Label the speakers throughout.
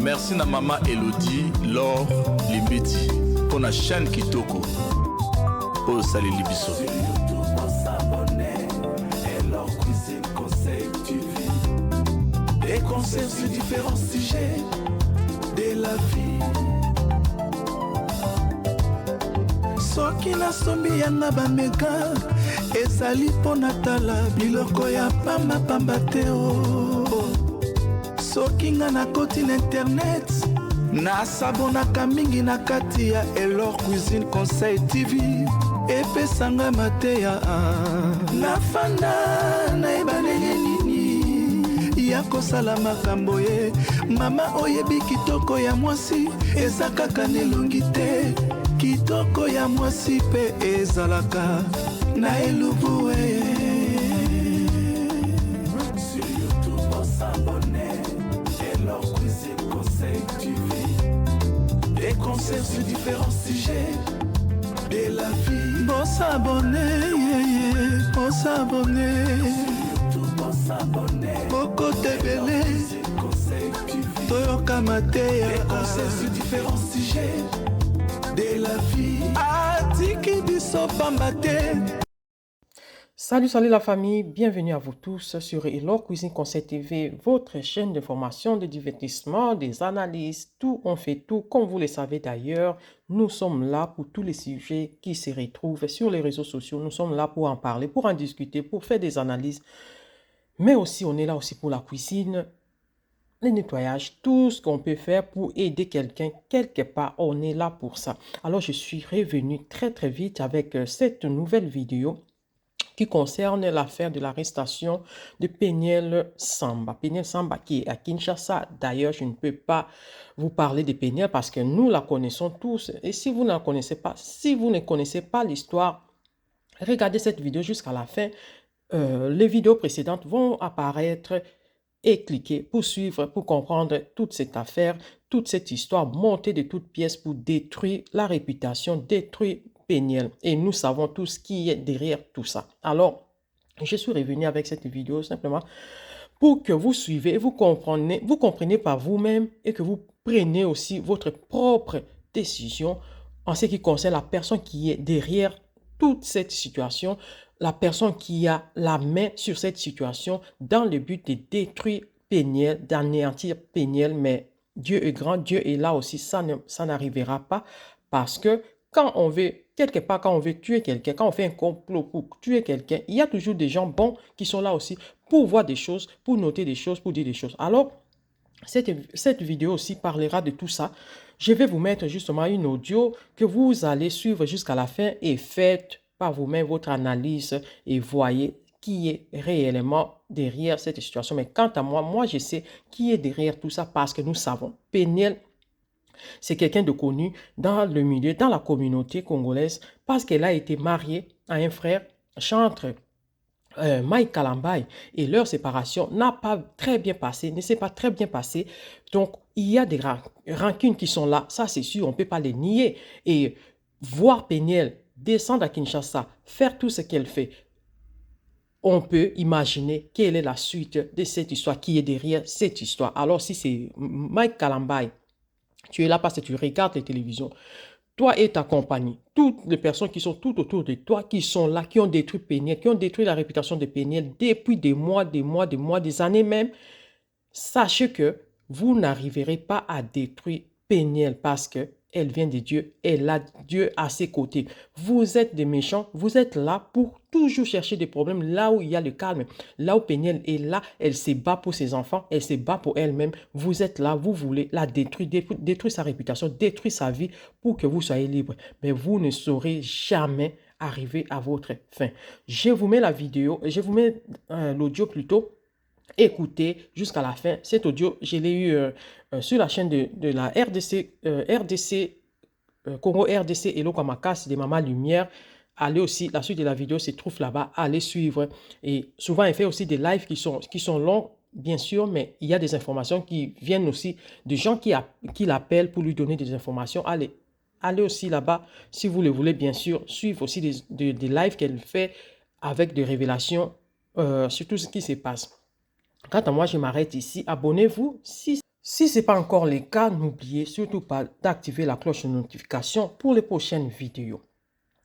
Speaker 1: Merci na maman Elodie, Laure, Limbeti, pour la chaîne Kitoko. Oh, salut Libiso.
Speaker 2: Des conseils sur différents sujets de la vie. Soki na sombi yanga bameka ezali pona tala biloko ya pamba pamba te o. Soki nga na koti na internet nasabonaka mingi na kati ya Elor Cuisine Conseil TV epesanga mateya nafanda na ebanenge nini ya kosala makambo ye mama oyebi kitoko ya mwasi eza kaka nelongi te kitoko ya mwasi pe ezalaka na elubu sur YouTube on s'abonne Elor Cuisine Conseil TV des conseils sur différents sujets de la vie. On s'abonne, on s'abonne sur YouTube on s'abonne Boko Tebele Toyoka Mateya des conseils sur différents sujets de la vie. Atiki biso pambate.
Speaker 3: Salut, salut la famille, bienvenue à vous tous sur Elor Cuisine Conseil TV, votre chaîne d'information, de divertissement, des analyses, tout, on fait tout. Comme vous le savez d'ailleurs, nous sommes là pour tous les sujets qui se retrouvent sur les réseaux sociaux. Nous sommes là pour en parler, pour en discuter, pour faire des analyses. Mais aussi, on est là aussi pour la cuisine, le nettoyage, tout ce qu'on peut faire pour aider quelqu'un quelque part, on est là pour ça. Alors, je suis revenu très vite avec cette nouvelle vidéo qui concerne l'affaire de l'arrestation de Peniel Samba. Peniel Samba qui est à Kinshasa. D'ailleurs, je ne peux pas vous parler de Peniel parce que nous la connaissons tous. Et si vous ne la connaissez pas, si vous ne connaissez pas l'histoire, regardez cette vidéo jusqu'à la fin. Les vidéos précédentes vont apparaître et cliquez pour suivre, pour comprendre toute cette affaire, toute cette histoire montée de toutes pièces pour détruire la réputation, détruire Peniel. Et nous savons tous qui est derrière tout ça. Alors, je suis revenu avec cette vidéo simplement pour que vous suivez et vous comprenez par vous-même et que vous preniez aussi votre propre décision en ce qui concerne la personne qui est derrière toute cette situation, la personne qui a la main sur cette situation dans le but de détruire Peniel, d'anéantir Peniel. Mais Dieu est grand, Dieu est là aussi, ça n'arrivera pas parce que quand on veut, quelque part, quand on veut tuer quelqu'un, quand on fait un complot pour tuer quelqu'un, il y a toujours des gens bons qui sont là aussi pour voir des choses, pour noter des choses, pour dire des choses. Alors, cette vidéo aussi parlera de tout ça. Je vais vous mettre justement une audio que vous allez suivre jusqu'à la fin et faites par vous-même votre analyse et voyez qui est réellement derrière cette situation. Mais quant à moi, moi je sais qui est derrière tout ça parce que nous savons. Peniel, c'est quelqu'un de connu dans le milieu, dans la communauté congolaise, parce qu'elle a été mariée à un frère chantre, Mike Kalambay, et leur séparation n'a pas très bien passé, ne s'est pas très bien passé. Donc, il y a des rancunes qui sont là, ça c'est sûr, on ne peut pas les nier. Et voir Peniel descendre à Kinshasa, faire tout ce qu'elle fait, on peut imaginer quelle est la suite de cette histoire, qui est derrière cette histoire. Alors, si c'est Mike Kalambay, tu es là parce que tu regardes les télévisions. Toi et ta compagnie, toutes les personnes qui sont tout autour de toi, qui sont là, qui ont détruit Peniel, qui ont détruit la réputation de Peniel depuis des mois, des années même, sachez que vous n'arriverez pas à détruire Peniel parce que elle vient de Dieu, elle a Dieu à ses côtés. Vous êtes des méchants, vous êtes là pour toujours chercher des problèmes là où il y a le calme. Là où Peniel est là, elle se bat pour ses enfants, elle se bat pour elle-même. Vous êtes là, vous voulez la détruire, détruire sa réputation, détruire sa vie pour que vous soyez libre. Mais vous ne saurez jamais arriver à votre fin. Je vous mets la vidéo, je vous mets l'audio plutôt. Écoutez jusqu'à la fin. Cet audio, je l'ai eu sur la chaîne de la RDC, Congo RDC Hello Kwamakas de Maman Lumière. Allez aussi, la suite de la vidéo se trouve là-bas. Allez suivre. Et souvent, elle fait aussi des lives qui sont longs, bien sûr, mais il y a des informations qui viennent aussi de gens qui l'appellent pour lui donner des informations. Allez aussi là-bas, si vous le voulez, bien sûr. Suivre aussi des lives qu'elle fait avec des révélations sur tout ce qui se passe. Quant à moi, je m'arrête ici. Abonnez-vous Si ce n'est pas encore le cas, n'oubliez surtout pas d'activer la cloche de notification pour les prochaines vidéos.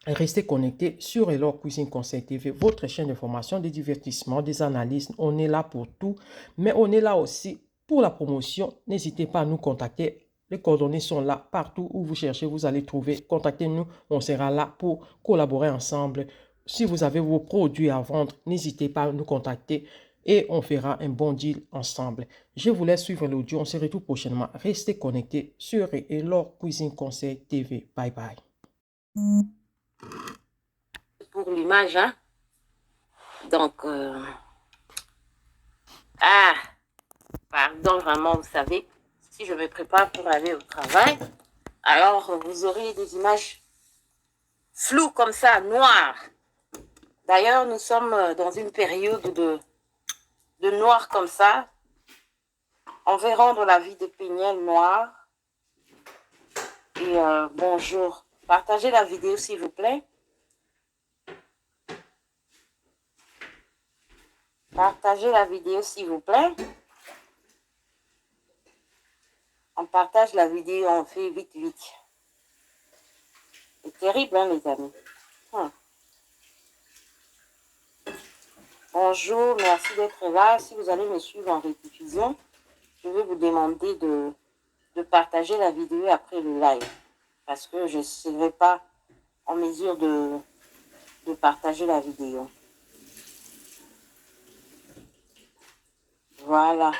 Speaker 3: Et restez connectés sur Elor Cuisine Conseil TV, votre chaîne d'information, de divertissement, des analyses. On est là pour tout, mais on est là aussi pour la promotion. N'hésitez pas à nous contacter. Les coordonnées sont là partout où vous cherchez, vous allez trouver. Contactez-nous, on sera là pour collaborer ensemble. Si vous avez vos produits à vendre, n'hésitez pas à nous contacter et on fera un bon deal ensemble. Je vous laisse suivre l'audio. On se retrouve prochainement. Restez connectés sur Elor Cuisine Conseil TV. Bye bye.
Speaker 4: Pour l'image, hein. Donc, pardon, vraiment, vous savez, si je me prépare pour aller au travail, alors vous aurez des images floues comme ça, noires. D'ailleurs, nous sommes dans une période de noir comme ça. On va rendre la vie de Péniel noire. Et bonjour. Partagez la vidéo, s'il vous plaît. Partagez la vidéo, s'il vous plaît. On partage la vidéo, on fait vite, vite. C'est terrible, hein, les amis. Bonjour, merci d'être là. Si vous allez me suivre en rediffusion, je vais vous demander de partager la vidéo après le live. Parce que je ne serai pas en mesure de partager la vidéo. Voilà.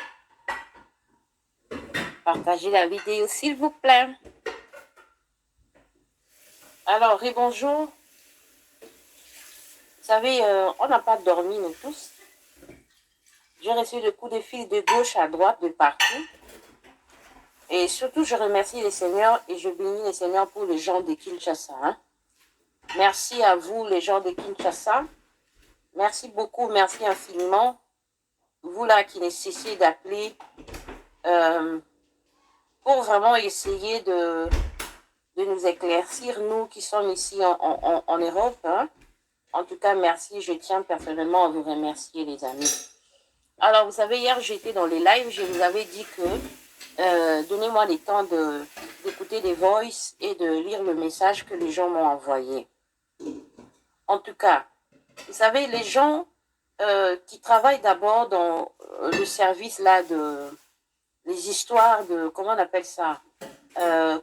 Speaker 4: Partagez la vidéo, s'il vous plaît. Alors, bonjour. Vous savez, on n'a pas dormi, nous tous. J'ai reçu des coups de fil de gauche à droite, de partout. Et surtout, je remercie les seigneurs et je bénis les seigneurs pour les gens de Kinshasa. Hein. Merci à vous, les gens de Kinshasa. Merci beaucoup, merci infiniment. Vous là qui nécessitez d'appeler pour vraiment essayer de nous éclaircir, nous qui sommes ici en Europe. Hein. En tout cas, merci. Je tiens personnellement à vous remercier, les amis. Alors, vous savez, hier, j'étais dans les lives. Je vous avais dit que donnez-moi le temps d'écouter des voices et de lire le message que les gens m'ont envoyé. En tout cas, vous savez, les gens qui travaillent d'abord dans le service là les histoires de, comment on appelle ça,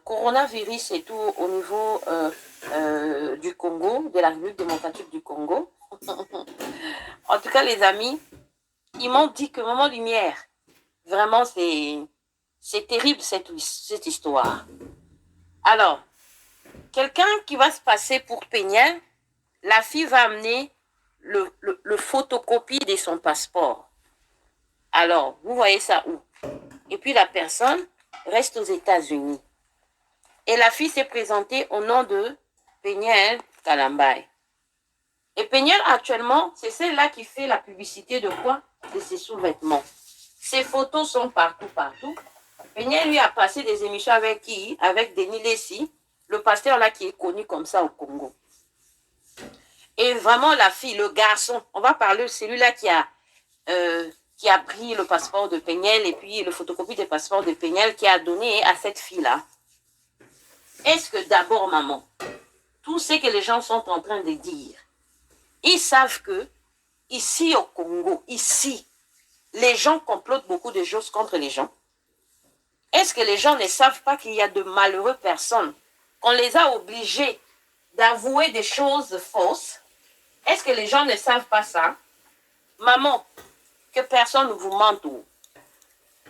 Speaker 4: coronavirus et tout au niveau du Congo, de la République démocratique du Congo. En tout cas, les amis, ils m'ont dit que Maman Lumière, vraiment, c'est terrible cette histoire. Alors, quelqu'un qui va se passer pour Péniel, la fille va amener le photocopie de son passeport. Alors, vous voyez ça où? Et puis la personne reste aux États-Unis. Et la fille s'est présentée au nom de Péniel Kalambay. Et Péniel, actuellement, c'est celle-là qui fait la publicité de quoi? De ses sous-vêtements. Ses photos sont partout, partout. Péniel lui a passé des émissions avec qui? Avec Denis Lessi, le pasteur là qui est connu comme ça au Congo. Et vraiment, la fille, le garçon, on va parler de celui-là qui a pris le passeport de Péniel et puis le photocopie du passeport de Péniel qui a donné à cette fille-là. Est-ce que d'abord, maman, tout ce que les gens sont en train de dire, ils savent que ici au Congo, ici, les gens complotent beaucoup de choses contre les gens. Est-ce que les gens ne savent pas qu'il y a de malheureuses personnes, qu'on les a obligés d'avouer des choses fausses? Est-ce que les gens ne savent pas ça? Maman, que personne ne vous mente.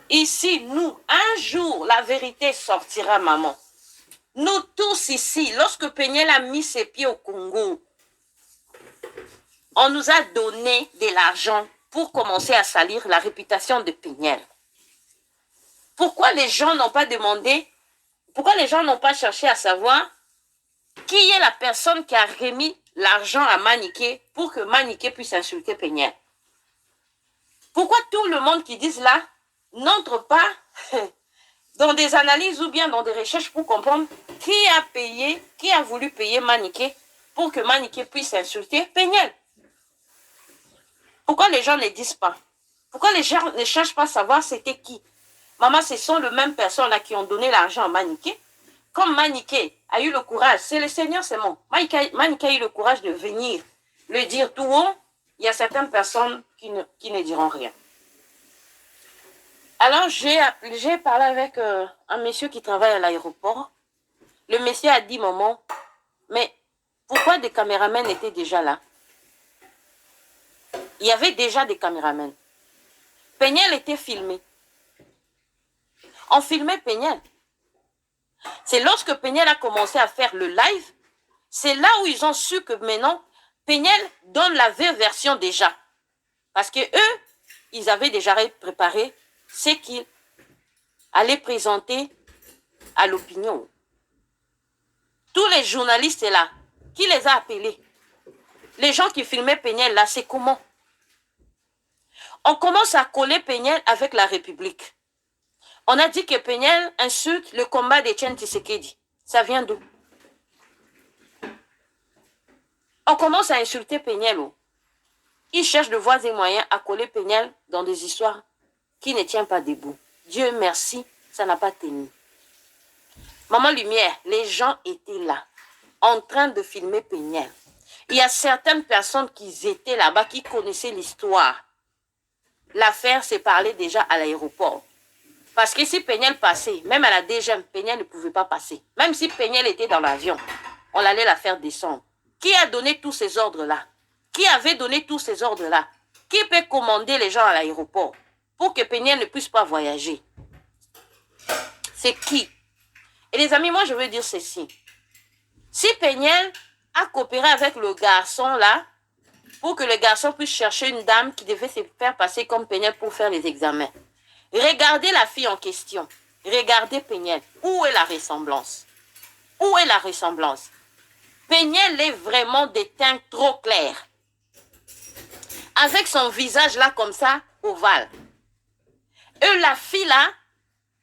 Speaker 4: Ici, nous, un jour, la vérité sortira, maman. Nous tous ici, lorsque Péniel a mis ses pieds au Congo, on nous a donné de l'argent pour commencer à salir la réputation de Péniel. Pourquoi les gens n'ont pas demandé, pourquoi les gens n'ont pas cherché à savoir qui est la personne qui a remis l'argent à Maniké pour que Maniké puisse insulter Péniel? Pourquoi tout le monde qui dit là n'entre pas dans des analyses ou bien dans des recherches pour comprendre qui a payé, qui a voulu payer Maniké pour que Maniké puisse insulter Péniel? Pourquoi les gens ne disent pas? Pourquoi les gens ne cherchent pas à savoir c'était qui? Maman, ce sont les mêmes personnes là qui ont donné l'argent à Maniké. Comme Maniké a eu le courage, c'est le Seigneur, c'est bon. Maniké a eu le courage de venir le dire tout haut. Il y a certaines personnes qui ne diront rien. Alors, j'ai parlé avec un monsieur qui travaille à l'aéroport. Le monsieur a dit, maman, mais pourquoi des caméramens étaient déjà là? Il y avait déjà des caméramens. Péniel était filmé. On filmait Péniel. C'est lorsque Péniel a commencé à faire le live, c'est là où ils ont su que maintenant, Péniel donne la vraie version déjà. Parce que eux, ils avaient déjà préparé ce qu'ils allaient présenter à l'opinion. Tous les journalistes là, qui les a appelés? Les gens qui filmaient Péniel là, c'est comment? On commence à coller Péniel avec la République. On a dit que Péniel insulte le combat d'Etienne Tshisekedi. Ça vient d'où? On commence à insulter Péniel. Ils cherchent de voies et moyens à coller Péniel dans des histoires qui ne tiennent pas debout. Dieu merci, ça n'a pas tenu. Maman Lumière, les gens étaient là, en train de filmer Péniel. Il y a certaines personnes qui étaient là-bas, qui connaissaient l'histoire. L'affaire s'est parlée déjà à l'aéroport. Parce que si Péniel passait, même à la DGM, Péniel ne pouvait pas passer. Même si Péniel était dans l'avion, on allait la faire descendre. Qui a donné tous ces ordres-là? Qui avait donné tous ces ordres-là? Qui peut commander les gens à l'aéroport pour que Péniel ne puisse pas voyager? C'est qui? Et les amis, moi je veux dire ceci. Si Péniel a coopéré avec le garçon là, pour que le garçon puisse chercher une dame qui devait se faire passer comme Péniel pour faire les examens, regardez la fille en question. Regardez Péniel. Où est la ressemblance? Où est la ressemblance? Péniel est vraiment des teintes trop clairs. Avec son visage là comme ça, ovale. Et la fille là,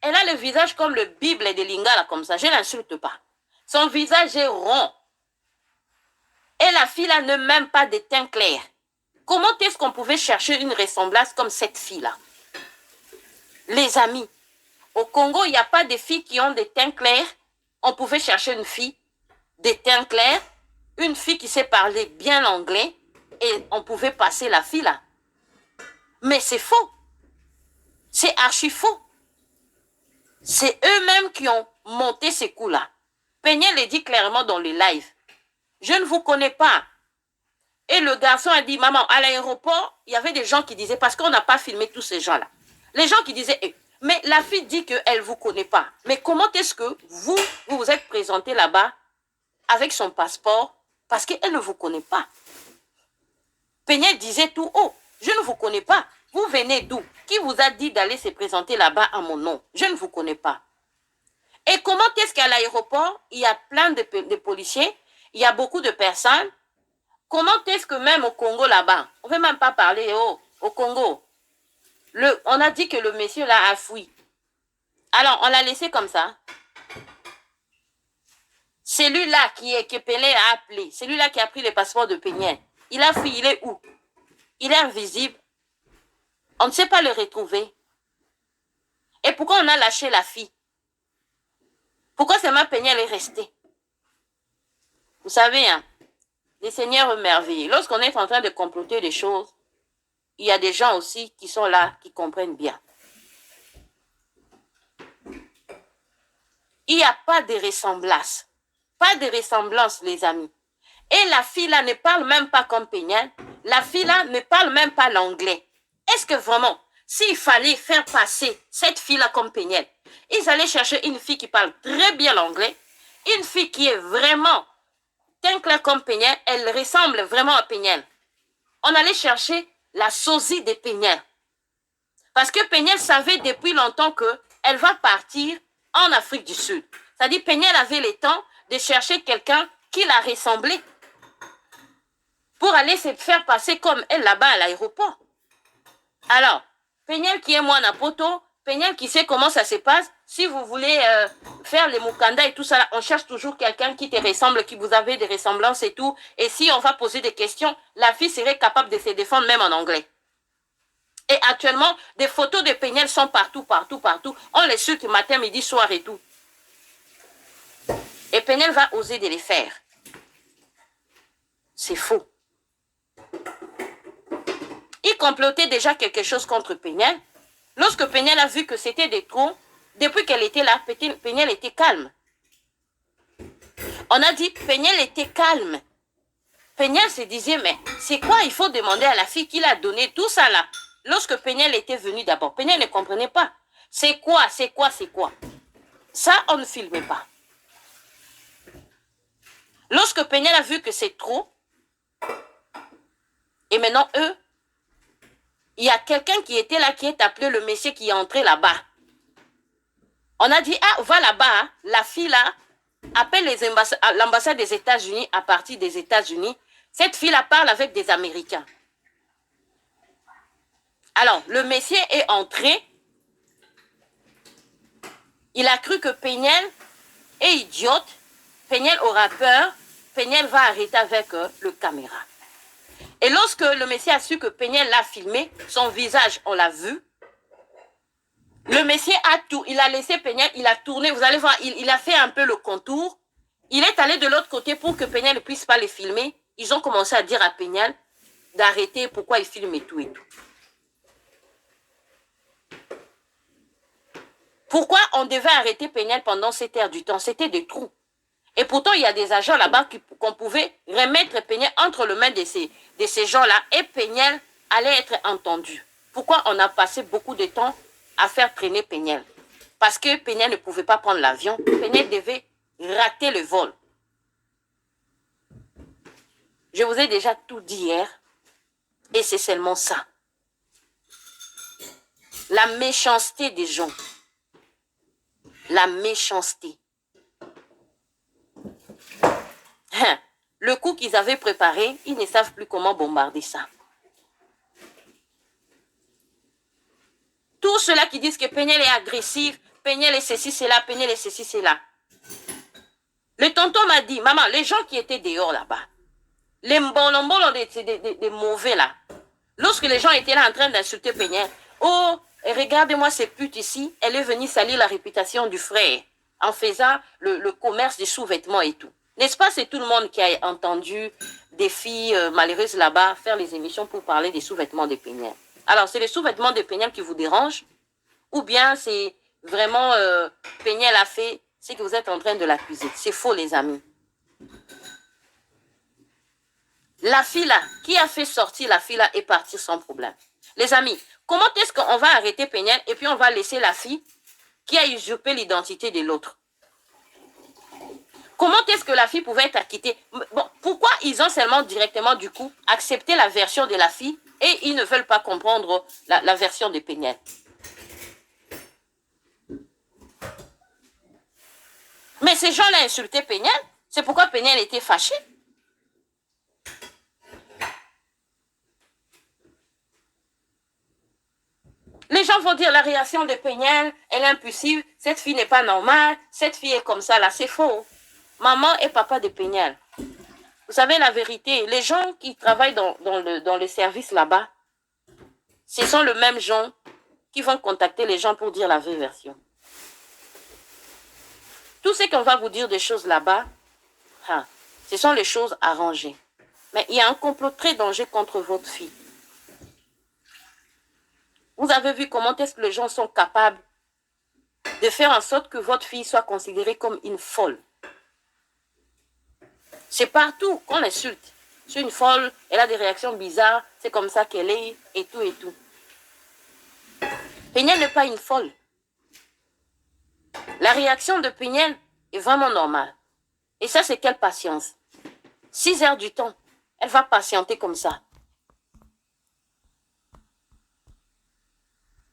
Speaker 4: elle a le visage comme le Bible de Lingala comme ça. Je ne l'insulte pas. Son visage est rond. Et la fille là ne même pas des teints clairs. Comment est-ce qu'on pouvait chercher une ressemblance comme cette fille là? Les amis, au Congo, il n'y a pas de filles qui ont des teints clairs. On pouvait chercher une fille des teints clairs, une fille qui sait parler bien l'anglais, et on pouvait passer la fille là. Mais c'est faux. C'est archi faux. C'est eux-mêmes qui ont monté ces coups-là. Péniel le dit clairement dans les lives. Je ne vous connais pas. Et le garçon a dit, maman, à l'aéroport, il y avait des gens qui disaient, parce qu'on n'a pas filmé tous ces gens-là. Les gens qui disaient, mais la fille dit qu'elle ne vous connaît pas. Mais comment est-ce que vous vous êtes présenté là-bas avec son passeport parce qu'elle ne vous connaît pas? Péniel disait tout haut, je ne vous connais pas. Vous venez d'où? Qui vous a dit d'aller se présenter là-bas à mon nom? Je ne vous connais pas. Et comment est-ce qu'à l'aéroport, il y a plein de policiers, il y a beaucoup de personnes? Comment est-ce que même au Congo là-bas, on ne veut même pas parler au Congo, on a dit que le monsieur là a fui. Alors, on l'a laissé comme ça. Celui-là que Pelé a appelé, celui-là qui a pris le passeport de Péniel, il a fui, il est où? Il est invisible. On ne sait pas le retrouver. Et pourquoi on a lâché la fille? Pourquoi seulement Péniel est resté? Vous savez, hein, les seigneurs merveilleux, lorsqu'on est en train de comploter des choses, il y a des gens aussi qui sont là, qui comprennent bien. Il n'y a pas de ressemblance. Pas de ressemblance, les amis. Et la fille là ne parle même pas comme Péniel. La fille là ne parle même pas l'anglais. Est-ce que vraiment, s'il fallait faire passer cette fille là comme Péniel, ils allaient chercher une fille qui parle très bien l'anglais, une fille qui est vraiment teint clair comme Péniel, elle ressemble vraiment à Péniel. On allait chercher la sosie de Péniel. Parce que Péniel savait depuis longtemps qu'elle va partir en Afrique du Sud. C'est-à-dire Péniel avait le temps de chercher quelqu'un qui la ressemblait pour aller se faire passer comme elle là-bas à l'aéroport. Alors, Péniel qui est moi à Poto, Péniel qui sait comment ça se passe, si vous voulez faire les Mukanda et tout ça, on cherche toujours quelqu'un qui te ressemble, qui vous avez des ressemblances et tout. Et si on va poser des questions, la fille serait capable de se défendre même en anglais. Et actuellement, des photos de Péniel sont partout. On les suit matin, midi, soir et tout. Et Péniel va oser de les faire. C'est faux. Il complotait déjà quelque chose contre Péniel. Lorsque Péniel a vu que c'était des trous, depuis qu'elle était là, Péniel était calme. On a dit Péniel était calme. Péniel se disait, mais c'est quoi? Il faut demander à la fille qui l'a donné tout ça là. Lorsque Péniel était venu d'abord, Péniel ne comprenait pas. C'est quoi? Ça, on ne filmait pas. Lorsque Péniel a vu que c'est trop, et maintenant eux, il y a quelqu'un qui était là, qui est appelé le monsieur qui est entré là-bas. On a dit, ah, va là-bas, hein. La fille là, appelle l'ambassade des États-Unis à partir des États-Unis. Cette fille là parle avec des Américains. Alors, le monsieur est entré. Il a cru que Péniel est idiote. Péniel aura peur. Péniel va arrêter avec le caméra. Et lorsque le monsieur a su que Péniel l'a filmé, son visage, on l'a vu. Le monsieur il a laissé Péniel, il a tourné, vous allez voir, il a fait un peu le contour. Il est allé de l'autre côté pour que Péniel ne puisse pas les filmer. Ils ont commencé à dire à Péniel d'arrêter, pourquoi il filme et tout et tout. Pourquoi on devait arrêter Péniel pendant cette heure du temps? C'était des trous. Et pourtant, il y a des agents là-bas qu'on pouvait remettre Péniel entre les mains de ces gens-là et Péniel allait être entendu. Pourquoi on a passé beaucoup de temps à faire traîner Péniel? Parce que Péniel ne pouvait pas prendre l'avion. Péniel devait rater le vol. Je vous ai déjà tout dit hier et c'est seulement ça. La méchanceté des gens. La méchanceté. Le coup qu'ils avaient préparé, ils ne savent plus comment bombarder ça. Tous ceux-là qui disent que Péniel est agressif, Péniel est ceci, c'est là, Péniel est ceci, c'est là. Le tonton m'a dit, maman, les gens qui étaient dehors là-bas, les mbolombolons des mauvais là, lorsque les gens étaient là en train d'insulter Péniel, oh, regardez-moi ces putes ici, elle est venue salir la réputation du frère en faisant le commerce des sous-vêtements et tout. N'est-ce pas, c'est tout le monde qui a entendu des filles malheureuses là-bas faire les émissions pour parler des sous-vêtements de Péniel. Alors, c'est les sous-vêtements de Péniel qui vous dérangent? Ou bien c'est vraiment Péniel a fait ce que vous êtes en train de l'accuser? C'est faux, les amis. La fille là, qui a fait sortir la fille là est partie sans problème. Les amis, comment est-ce qu'on va arrêter Péniel et puis on va laisser la fille qui a usurpé l'identité de l'autre? Comment est-ce que la fille pouvait être acquittée? Bon, pourquoi ils ont seulement directement, du coup, accepté la version de la fille et ils ne veulent pas comprendre la version de Péniel? Mais ces gens-là insultaient Péniel. C'est pourquoi Péniel était fâché. Les gens vont dire la réaction de Péniel, elle est impulsive, cette fille n'est pas normale, cette fille est comme ça, là, c'est faux. Maman et papa de Péniel. Vous savez la vérité, les gens qui travaillent dans le service là-bas, ce sont les mêmes gens qui vont contacter les gens pour dire la vraie version. Tout ce qu'on va vous dire des choses là-bas, ce sont les choses arrangées. Mais il y a un complot très dangereux contre votre fille. Vous avez vu comment est-ce que les gens sont capables de faire en sorte que votre fille soit considérée comme une folle. C'est partout qu'on l'insulte. C'est une folle, elle a des réactions bizarres, c'est comme ça qu'elle est, et tout, et tout. Péniel n'est pas une folle. La réaction de Péniel est vraiment normale. Et ça, c'est quelle patience? 6 heures du temps, elle va patienter comme ça.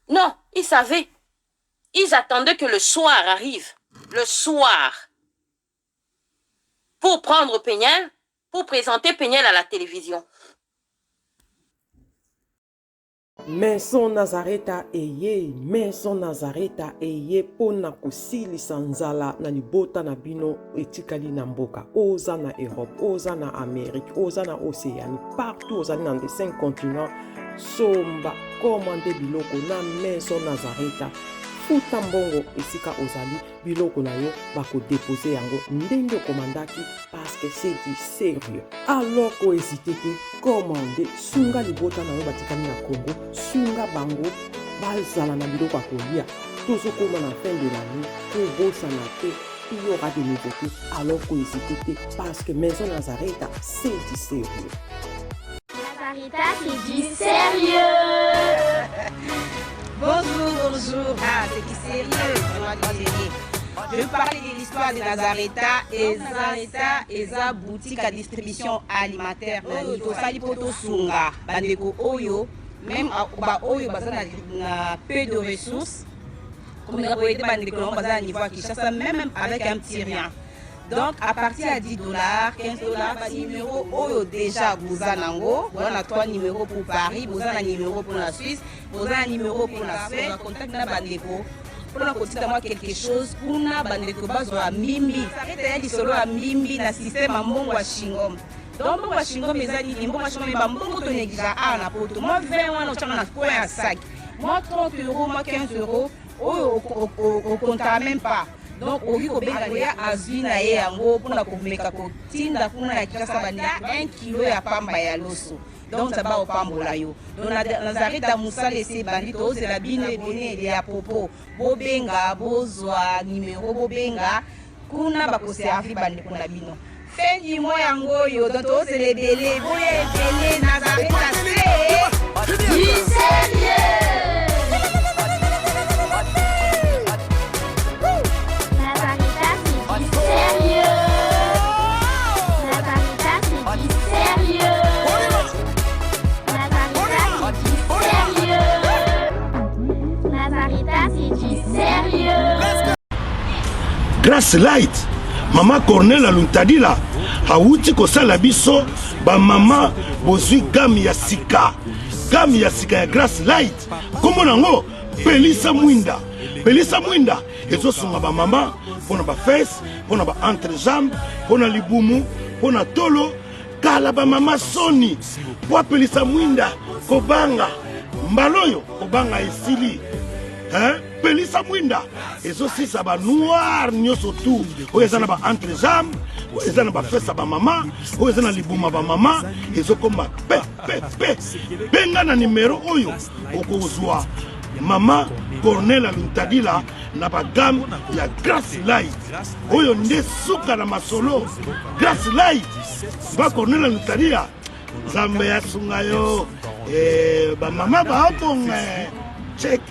Speaker 4: Non, ils savaient. Ils attendaient que le soir arrive. Le soir. Pour prendre Péniel, pour présenter Péniel à la télévision.
Speaker 3: Maison Nazareta eye pona kosilisa nzala na libota na bino etikali na mboka. Oza na Europe, oza na Amérique, oza na Océanie, partout ozali dans les 5 continents. somba komande biloko na Maison Nazareta. Futa mbongo esika ozali biloko na yo bakodepose yango ndenge okomandaki parce que c'est du sérieux. Alors ko hésite te commande sunga libota na yo batikani na Congo, sunga bango bazala na biloko ya kolia. Tozokoma na fin de l'année kobosana te, il y aura des nouveautés. Alors ko hésite te parce que Maison Nazareta c'est du sérieux.
Speaker 5: Nazareta c'est du sérieux. Bonjour. Ah, c'est qui sérieux, vraiment du sérieux. Je vais parler de l'histoire de Nazareta. Et Nazareta est une boutique à distribution alimentaire. Nito sali poto sunga, bandeko oyo, même oyo bazana na peu de ressources. Comme on a été bandeko bazana niveau Kinshasa, même avec un petit rien. Donc à partir à $10, $15, par numéro, oyo déjà vous avez on a 3 numéros pour Paris, vous avez un numéro pour la Suisse, vous avez un numéro pour la Suède, vous avez contact na bandeko. Pour la côté moi quelque chose, pour na bandeko bazo a mimbi. Ça arrête solo a mimbi na système à mongo wa shingom. Donc mongo wa shingom ezali ni mongo wa shingom ba mongo to negija a na poto. Moi 20 wana ochanga na coin à sac. Moi 30 €, moi 15 €. Oyo au compta même pas. Donc au lieu de azina ye yango pour na komeka ko tinda kuna ya kisa bandi 1 kilo ya pamba ya loso. Donc ça va au pambola yo. Donc Nazareta Moussa laissé bandi to c'est la bine donné les à propos. Bobenga bozwa numéro bobenga kuna ba ko servi bandi kuna bino. Fin du mois yango yo donc to c'est les délais. Boye délai Nazareta c'est du sérieux.
Speaker 6: Grâce Light, Maman Cornel Aluntadila, Hawuti Kosala Biso, ba mama bozui gami ya sika ya Grâce Light. Comment nango Pelisa Mwinda, ezo sunga ba mama, pona ba fesse, pona ba entrejambe, pona libumu, pona tolo, kala ba mama soni, po Pelisa Mwinda, kobanga, mbaloyo, kobanga esili. Pelisa Mwinda ezo sisa ba noir nyoso tout oyo ezana ba entrejambe oyo ezana ba fesa ba mama oyo ezana libuma ba mama ezo komba pe benga na numero oyo okozwa Mama Cornel Aluntadila na ba gamme ya Grâce Light oyo nde suka na masolo Grâce Light ba Cornel Aluntadila zambe ya sunga yo ba mama ba bonga check.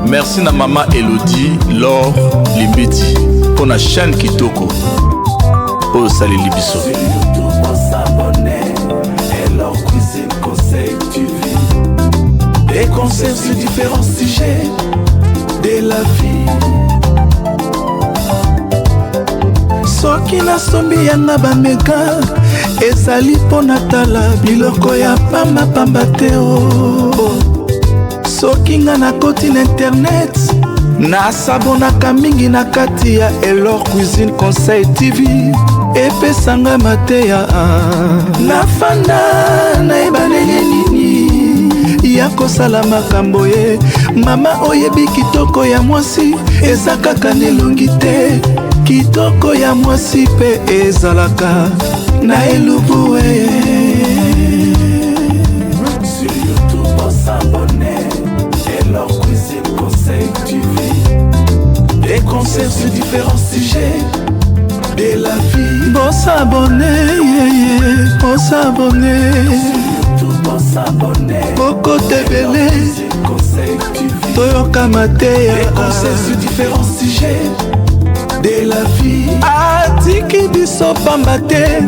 Speaker 1: Merci na Maman Elodie, Laure, Limbeti, pour la chaîne Kitoko. Oh, salut Libiso.
Speaker 2: Sur YouTube, on s'abonner. Elor Cuisine Conseil TV. Des conseils sur différents sujets de la vie. Soki na sombi yanga bameka ezali pona tala biloko ya pamba te o. Soki nga na koti na internet nasabonaka mingi na kati ya Elor Cuisine Conseil TV epesanga mateya nafanda nayeba ndenge nini ya kosala makambo ye mama oyebi kitoko ya mwasi eza kaka nelongi te kitoko ya mwasi pe ezalaka na elubu sur YouTube on s'abonne Elor Cuisine Conseil TV. Des conseils sur différents sujets de la vie. Bon s'abonner, bon s'abonner. Sur YouTube, bon s'abonner. Boko Tebele, Conseil TV. Toyoka Mateya. Des conseils sur différents sujets de la vie. Atiki biso pambate,